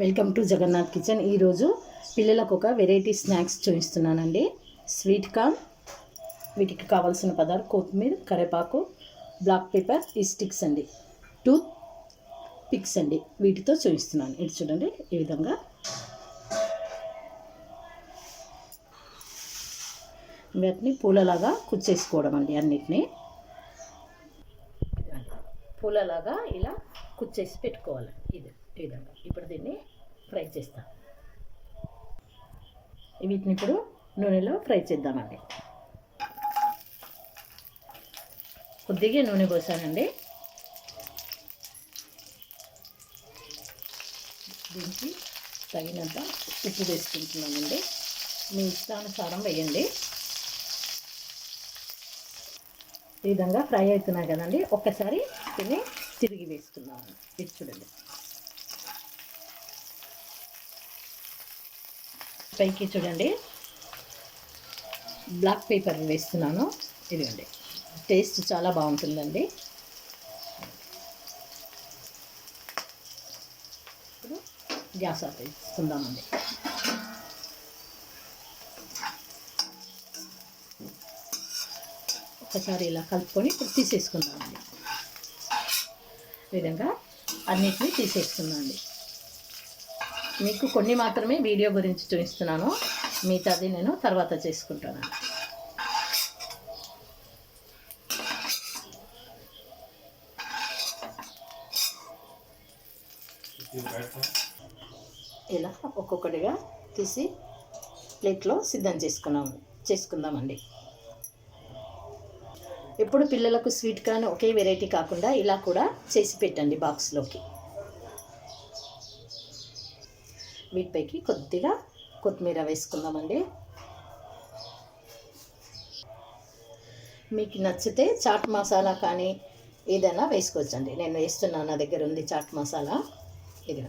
Welcome to Jagannadh kitchen. ఈరోజు పిల్లలకు ఒక వెరైటీ స్నాక్స్ చూపిస్తున్నానండి. స్వీట్ కార్న్, వీటికి కావాల్సిన పదార్థాలు కొత్తిమీర, కరివేపాకు, బ్లాక్ పెప్పర్, ఈ స్టిక్స్ అండి, టూత్ పిక్స్ అండి. వీటితో చూపిస్తున్నాను. ఇది చూడండి, ఈ విధంగా వీటిని పూలలాగా కుచ్చేసుకోవడం అండి. అన్నిటినీ పూలలాగా ఇలా కుచ్చేసి పెట్టుకోవాలి. ఇది ఈ విధంగా. ఇప్పుడు దీన్ని ఫ్రై చేస్తాం. వీటిని ఇప్పుడు నూనెలో ఫ్రై చేద్దామండి. కొద్దిగా నూనె పోసానండి. దీనికి తగినంత ఉప్పు వేసుకుంటున్నామండి. మీ ఇష్టానుసారం వేయండి. ఈ విధంగా ఫ్రై అవుతున్నాయి కదండి. ఒక్కసారి దీన్ని తిరిగి వేస్తున్నాము. ఇది చూడండి. పైకి చూడండి, బ్లాక్ పేపర్ వేస్తున్నాను. ఇదిగోండి, టేస్ట్ చాలా బాగుంటుందండి. ఇప్పుడు గ్యాస్ ఆఫ్ వేసుకుందామండి. ఒకసారి ఇలా కలుపుకొని ఇప్పుడు తీసేసుకుందామండి. ఈ విధంగా అన్నిటినీ తీసేసుకుందామండి. మీకు కొన్ని మాత్రమే వీడియో గురించి చూపిస్తున్నాను, మిగతాది నేను తర్వాత చేసుకుంటాను. ఇలా ఒక్కొక్కటిగా తీసి ప్లేట్లో సిద్ధం చేసుకుందామండి. ఎప్పుడు పిల్లలకు స్వీట్ కార్న్ ఒకే వెరైటీ కాకుండా ఇలా కూడా చేసి పెట్టండి బాక్స్లోకి. వీటిపైకి కొద్దిగా కొత్తిమీర వేసుకుందామండి. మీకు నచ్చితే చాట్ మసాలా కానీ ఏదైనా వేసుకోవచ్చండి. నేను వేస్తున్నాను, నా దగ్గర ఉంది చాట్ మసాలా. ఇది